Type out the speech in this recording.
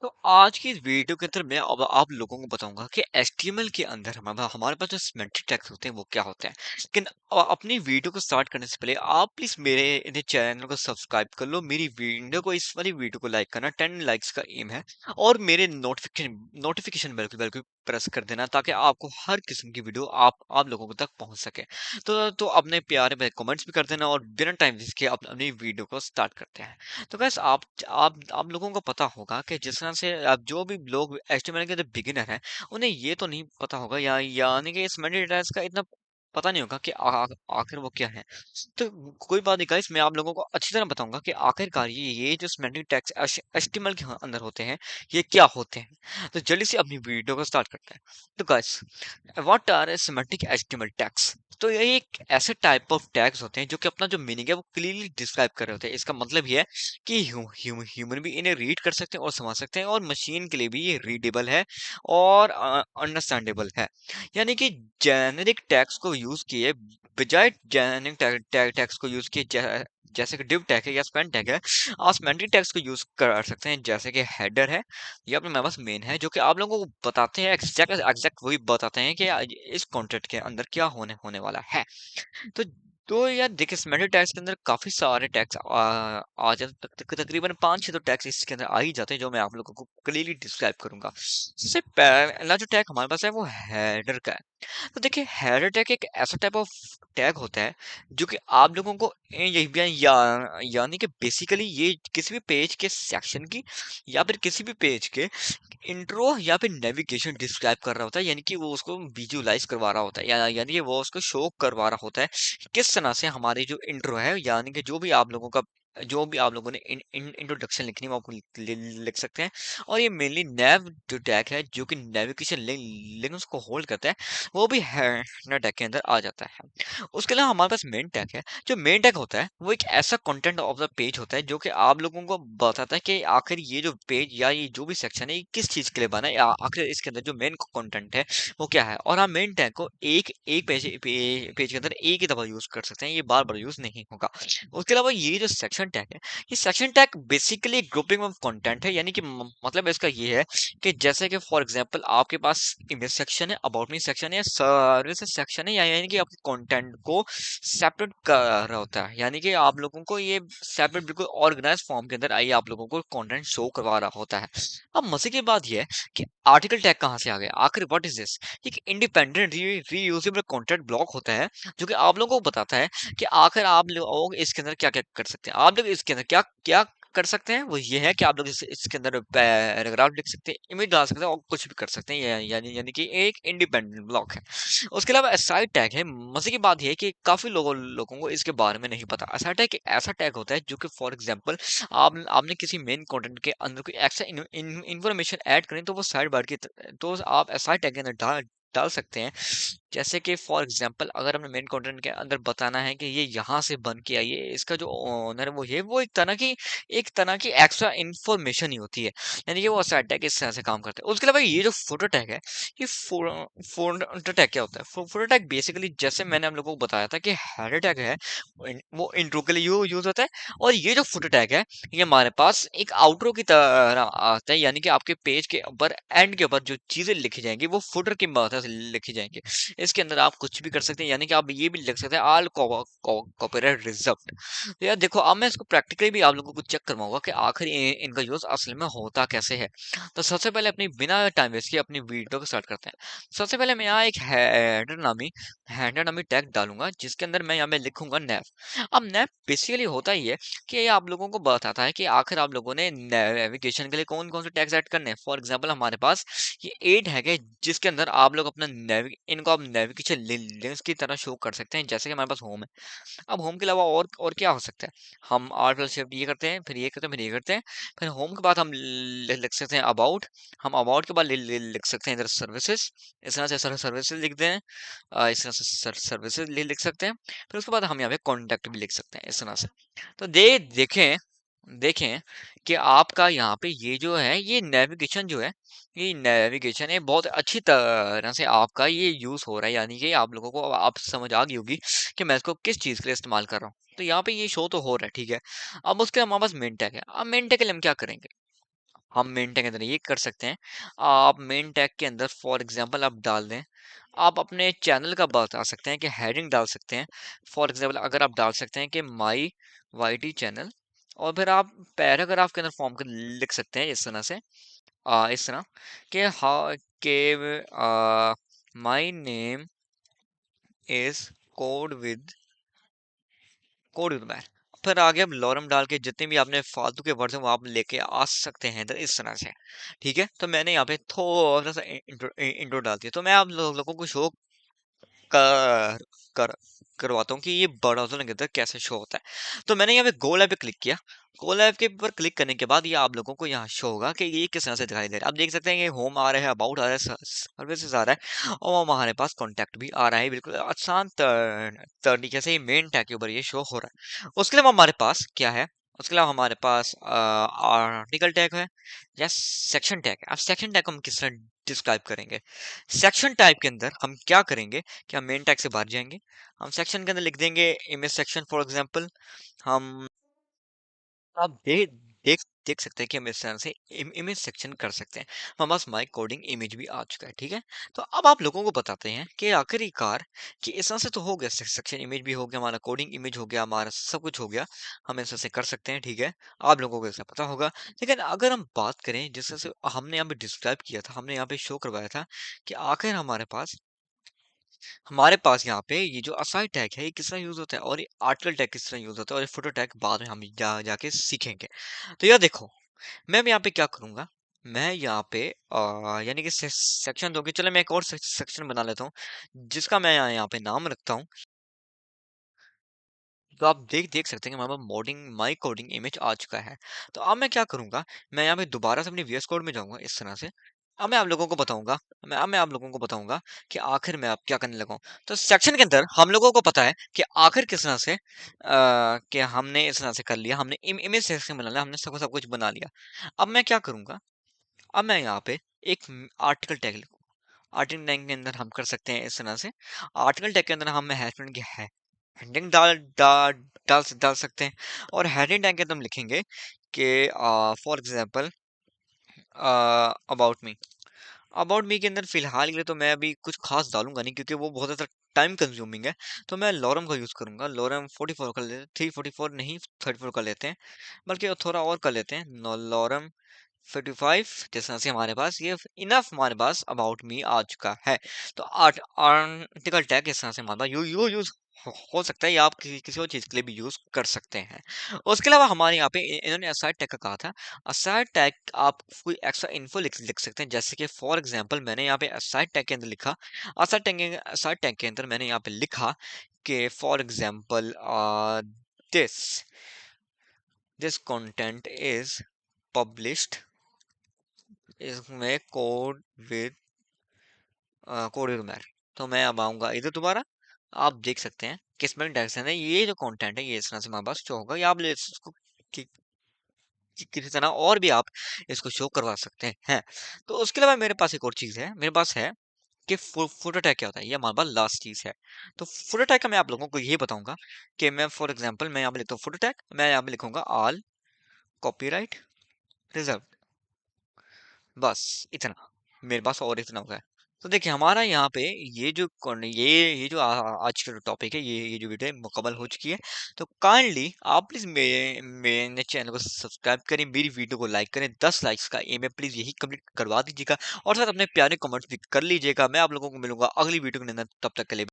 तो आज की इस वीडियो के अंदर मैं अब आप लोगों को बताऊंगा कि एचटीएमएल के अंदर हमारे पास जो सिमेंटिक टैग्स होते हैं वो क्या होते हैं। लेकिन अपनी वीडियो को स्टार्ट करने से पहले आप प्लीज मेरे इन्हें चैनल को सब्सक्राइब कर लो। मेरी वीडियो को इस वाली वीडियो को लाइक करना 10 लाइक्स का एम है। और मेरे नोटिफिकेशन नोटिफिकेशन बेल को प्रेस कर देना ताकि आपको हर किस्म की वीडियो आप लोगों को तक पहुंच सके। तो अपने प्यारे में कमेंट्स भी कर देना और बिना टाइम वेस्ट किए अपनी वीडियो को स्टार्ट करते हैं। तो गैस आप लोगों को पता होगा कि जिस तरह से अब जो भी लोग एचटीएमएल के जो बिगिनर हैं उन्हें ये तो नहीं पता होगा या यानी कि इस मेटाडाटा का इतना पता नहीं होगा कि आखिर वो क्या है। तो कोई बात नहीं गाइस, मैं आप लोगों को अच्छी तरह बताऊंगा कि आखिरकार ये जो सिमेंटिक टैग्स एचटीएमएल के अंदर होते हैं ये क्या होते हैं। तो जल्दी से अपनी वीडियो को स्टार्ट करते हैं। तो guys, what are semantic HTML tags? तो ये एक ऐसे टाइप ऑफ टैग्स होते हैं जो कि अपना जो मीनिंग है वो क्लियरली डिस्क्राइब कर रहे होते हैं। इसका मतलब ये है कि ह्यूमन भी इन्हें रीड कर सकते हैं और समझ सकते हैं, और मशीन के लिए भी ये रीडेबल है और अंडरस्टैंडेबल है। यानी कि जेनेरिक टैग्स को यूज किए बजाय जेनेरिक टैग्स को यूज किए, जैसे कि div टैग है या स्पेन टैग है, आप सेमेंटिक टैग्स को यूज कर सकते हैं जैसे कि हेडर है या अपने मेरे पास मेन है, जो कि आप लोगों को बताते हैं एग्जैक्ट वही बताते हैं कि इस कॉन्टेंट के अंदर क्या होने होने वाला है। तो यार देखिए, सिमेंटिक टैग्स के अंदर काफी सारे टैग्स आ जाते, तकरीबन 5-6 तो टैग्स इसके अंदर आ ही जाते हैं जो मैं आप लोगों को क्लियरली डिस्क्राइब करूंगा। सबसे पहला जो टैग हमारे पास है वो हेडर का है। तो देखिए, हेडर टैग एक ऐसा टाइप ऑफ टैग होता है जो कि आप लोगों को यही यानी कि बेसिकली ये किसी भी पेज के सेक्शन की या फिर किसी भी पेज के इंट्रो या फिर नेविगेशन डिस्क्राइब कर रहा होता है, यानी कि वो उसको विजुअलाइज करवा रहा होता है, यानी कि वो उसको शो करवा रहा होता है किस तरह से हमारी जो इंट्रो है, यानी कि जो भी आप लोगों ने इंट्रोडक्शन लिखनी है वो आप लिख सकते हैं। और ये मेनली नेव जो टैग है जो कि नेविगेशन लिंक्स को होल्ड करता है, वो भी हेडर टैग के अंदर आ जाता है। उसके अलावा हमारे पास मेन टैग है। जो मेन टैग होता है वो एक ऐसा कंटेंट ऑफ द पेज होता है जो कि आप लोगों को बताता है कि आखिर ये जो पेज या ये जो भी सेक्शन है ये किस चीज के लिए बना है, या आखिर इसके अंदर जो मेन कंटेंट है वो क्या है। और हम मेन टैग को एक एक पेज के अंदर एक ही दफा यूज कर सकते हैं, ये बार बार यूज नहीं होगा। उसके अलावा ये जो सेक्शन टैग है, ये section tag basically grouping of content है, यानी कि मतलब इसका ये है कि जैसे कि फॉर एग्जांपल आपके पास इमेज सेक्शन है, अबाउट मी सेक्शन है, सर्विसेज सेक्शन है, यानी कि आपके कंटेंट को सेपरेट कर रहा होता है, यानी कि आप लोगों को ये सेपरेट बिल्कुल ऑर्गेनाइज फॉर्म के अंदर आइए आप लोगों को कंटेंट शो करवा रहा होता है। अब मजे की बात यह है कि आर्टिकल टैग कहाँ से आ गया आखिर, व्हाट इज दिस? एक इंडिपेंडेंट रीयूजेबल कंटेंट ब्लॉक होता है जो कि आप लोगों को बताता है कि आखिर आप लोग इसके अंदर क्या क्या कर सकते हैं। आप लोग इसके अंदर क्या क्या कर सकते हैं, वो ये है कि आप लोग इसके अंदर पैराग्राफ लिख सकते हैं, इमेज डाल सकते हैं और कुछ भी कर सकते हैं, यानी यानी कि एक इंडिपेंडेंट ब्लॉक है। उसके अलावा असाइड टैग है। मजे की बात यह है कि काफी लोगों को इसके बारे में नहीं पता। असाइड टैग एक ऐसा टैग होता है जो कि फॉर एग्जांपल आपने किसी मेन कंटेंट के अंदर कोई एक्स्ट्रा इन्फॉर्मेशन ऐड करें तो वो साइड बार की तो आप असाइड टैग के अंदर डाल डाल सकते हैं। जैसे कि फॉर एग्जांपल अगर हमें मेन कंटेंट के अंदर बताना है कि ये यहाँ से बन के आई है, इसका जो ओनर है वो एक तरह की एक्स्ट्रा इन्फॉर्मेशन ही होती है, यानी कि वो असाइड टैग इस तरह से काम करता है। उसके अलावा ये जो फोटो टैग है, ये फोटो टैग क्या होता है? फोटो टैग बेसिकली जैसे मैंने हम लोगों को बताया था कि हेडर टैग है वो इंट्रो के लिए यूज होता है, और ये जो फोटो टैग है ये हमारे पास एक आउटरो की तरह आता है, यानी कि आपके पेज के ऊपर एंड के ऊपर जो चीजें लिखी जाएंगी वो फुटर की मदद से लिखी जाएंगी। इसके अंदर आप कुछ भी कर सकते हैं, यानी कि आप ये भी लिख सकते हैं ऑल कॉपीराइट रिजर्व्ड। तो यार देखो, अब मैं इसको प्रैक्टिकली भी आप लोगों को चेक करवाऊंगा कि आखिर इनका यूज असल में होता कैसे है। तो सबसे पहले अपनी बिना टाइम वेस्ट किए अपनी वीडियो को स्टार्ट करते हैं। सबसे पहले मैं यहाँ एक हेडर नामी टैग डालूंगा जिसके अंदर मैं यहाँ पे लिखूंगा नैव। अब नैव बेसिकली होता ही है कि ये आप लोगों को बताता है कि आखिर आप लोगों ने नेविगेशन के लिए कौन कौन से टैग्स ऐड करने हैं। फॉर एग्जांपल हमारे पास ये 8 है जिसके अंदर आप लोग अपना इनको आप नेविगेशन लिंक्स की तरह शो कर सकते हैं, जैसे कि हमारे पास होम है। अब होम के अलावा और क्या हो सकता है? हम आर्ट प्लस शिफ्ट ये करते हैं, फिर ये करते हैं, फिर ये करते हैं, फिर होम के बाद हम लिख सकते हैं अबाउट। हम अबाउट के बाद लिख सकते हैं इधर सर्विसेज, इस तरह से सर्विसेज लिख दें। इस तरह से सर्विसेज लिख सकते हैं। फिर उसके बाद हम यहाँ पे कॉन्टैक्ट भी लिख सकते हैं इस तरह से। तो देखें देखें कि आपका यहाँ पे ये जो है ये नेविगेशन है बहुत अच्छी तरह से आपका ये यूज हो रहा है, यानी कि आप लोगों को आप समझ आ गई होगी कि मैं इसको किस चीज के लिए इस्तेमाल कर रहा हूँ। तो यहाँ पे ये शो तो हो रहा है, ठीक है। अब उसके हमारे पास मेन टैग है। अब मेन टैग के लिए हम क्या करेंगे? हम मेन टैग के अंदर ये कर सकते हैं, आप मेन टैग के अंदर फॉर एग्जांपल आप डाल दें, आप अपने चैनल का बता सकते हैं कि हेडिंग डाल सकते हैं। फॉर एग्जांपल अगर आप डाल सकते हैं कि माई वाईटी चैनल, और फिर आप पैराग्राफ के अंदर फॉर्म कर लिख सकते हैं इस तरह से, इस तरह कि हाँ के my name is code with man. फिर आगे अब लॉरम डाल के जितने भी आपने फालतू के वर्ड्स हैं वो आप लेके आ सकते हैं इधर इस तरह से। ठीक है, तो मैंने यहाँ पे थोड़ा सा इंट्रो डाल दिया, तो मैं आप लोगों को शो कर कर करवाता हूँ कि ये ब्राउज़र के अंदर कैसे शो होता है। तो मैंने यहाँ पे गो लाइव पे क्लिक किया। गो लाइव के ऊपर क्लिक करने के बाद ये आप लोगों को यहाँ शो होगा कि ये किस तरह से दिखाई दे रहा है। आप देख सकते हैं ये होम आ रहा है, अबाउट आ रहा है, सर्विसेज आ रहा है, और हमारे पास कॉन्टैक्ट भी आ रहा है। बिल्कुल आसान तरीके से ये मेन टैग के ऊपर ये शो हो रहा है। उसके अलावा हमारे पास क्या है? उसके अलावा हमारे पास आर्टिकल टैग है या सेक्शन टैग है। अब सेक्शन टैग को हम किस तरह डिस्क्राइब करेंगे? सेक्शन टाइप के अंदर हम क्या करेंगे कि हम मेन टैग से बाहर जाएंगे, हम सेक्शन के अंदर लिख देंगे इमेज सेक्शन फॉर एग्जांपल। हम आप देख देख सकते हैं कि हम इस तरह से इमेज सेक्शन कर सकते हैं। हमारे पास माई कोडिंग इमेज भी आ चुका है। ठीक है, तो अब आप लोगों को बताते हैं कि आखिरकार कि इस तरह से तो हो गया, सेक्शन इमेज भी हो गया, हमारा कोडिंग इमेज हो गया, हमारा सब कुछ हो गया, हम इस तरह से कर सकते हैं। ठीक है, आप लोगों को ऐसा पता होगा। लेकिन अगर हम बात करें जिस तरह से हमने यहाँ पे डिस्क्राइब किया था, हमने यहाँ पे शो करवाया था कि आखिर हमारे पास यहाँ पे ये जो असाइड टैग है ये किस तरह यूज होता है, और ये आर्टिकल टैग किस तरह यूज होता है, और ये फोटो टैग बाद में हम जाके सीखेंगे। तो यार देखो, मैं यहाँ पे क्या करूंगा, मैं यहाँ पे यानी कि सेक्शन दोगे, चलो मैं एक और सेक्शन बना लेता हूँ जिसका मैं यहाँ पे नाम रखता हूँ। तो आप देख देख सकते हैं कि हमारा मोडिंग माई कोडिंग इमेज आ चुका है। तो अब मैं क्या करूंगा, मैं यहाँ पे दोबारा से अपनी वीएस कोड में जाऊंगा इस तरह से। अब मैं आप लोगों को बताऊंगा, मैं आप लोगों को बताऊंगा कि आखिर मैं अब क्या करने लगा हूं। तो सेक्शन के अंदर हम लोगों को पता है कि आखिर किस तरह से कि हमने इस तरह से कर लिया, हमने इमेज सेक्शन बना लिया, हमने सब सब कुछ बना लिया। अब मैं क्या करूंगा, अब मैं यहाँ पे एक आर्टिकल टैग लिखूंगा। आर्टिकल टैग के अंदर हम कर सकते हैं इस तरह से, आर्टिकल टैग के अंदर हम हैशटैग की है हेडिंग डाल सकते हैं, और हेडिंग टैग के अंदर हम लिखेंगे कि for example about me. About me के अंदर फिलहाल के लिए तो मैं अभी कुछ खास डालूंगा नहीं, क्योंकि वो बहुत ज़्यादा टाइम कंज्यूमिंग है। तो मैं लॉरम का यूज़ करूंगा, लॉरम 44 कर लेते हैं, 344 नहीं 34 कर लेते हैं, बल्कि थोड़ा और कर लेते हैं, लॉरम 55। जिस तरह से हमारे पास ये इनफ हमारे पास अबाउट मी आ चुका है। तो आर्टिकल टैग इस तरह से हमारे पास यू यूज हो सकता है, या आप किसी और चीज के लिए भी यूज कर सकते हैं। उसके अलावा हमारे यहाँ पे इन्होंने असाइड टैग का कहा था। असाइड टैग आप कोई एक्स्ट्रा इन्फो लिख सकते हैं, जैसे कि फॉर एग्जांपल मैंने यहाँ पे असाइड टैग के अंदर लिखा, असाइड टैग के अंदर मैंने यहाँ पे लिखा कि for example this this content is published इसमें कोड विद मैर। तो मैं अब आऊंगा इधर दोबारा, आप देख सकते हैं कि इसमें डायरेक्शन है, ये जो कंटेंट है ये इस तरह से हमारे पास शो होगा, या आप इसको किसी तरह और भी आप इसको शो करवा सकते हैं। तो उसके अलावा मेरे पास एक और चीज है, मेरे पास है कि फुटर टैग क्या होता है, ये हमारे पास लास्ट चीज है। तो फुटर टैग का मैं आप लोगों को ये बताऊंगा कि मैं फॉर एग्जांपल मैं यहाँ पे लिखता हूँ फुटर टैग, मैं यहाँ पे लिखूंगा ऑल कॉपीराइट रिजर्व, बस इतना, मेरे पास और इतना होगा। तो देखिए हमारा यहाँ पे ये जो ये जो आज का टॉपिक है, ये जो वीडियो है मुकम्मल हो चुकी है। तो काइंडली आप प्लीज मेरे चैनल को सब्सक्राइब करें, मेरी वीडियो को लाइक करें, 10 लाइक्स का एम है, प्लीज यही कंप्लीट करवा दीजिएगा, और साथ अपने प्यारे कमेंट्स भी कर लीजिएगा। मैं आप लोगों को मिलूंगा अगली वीडियो के अंदर, तब तक के लिए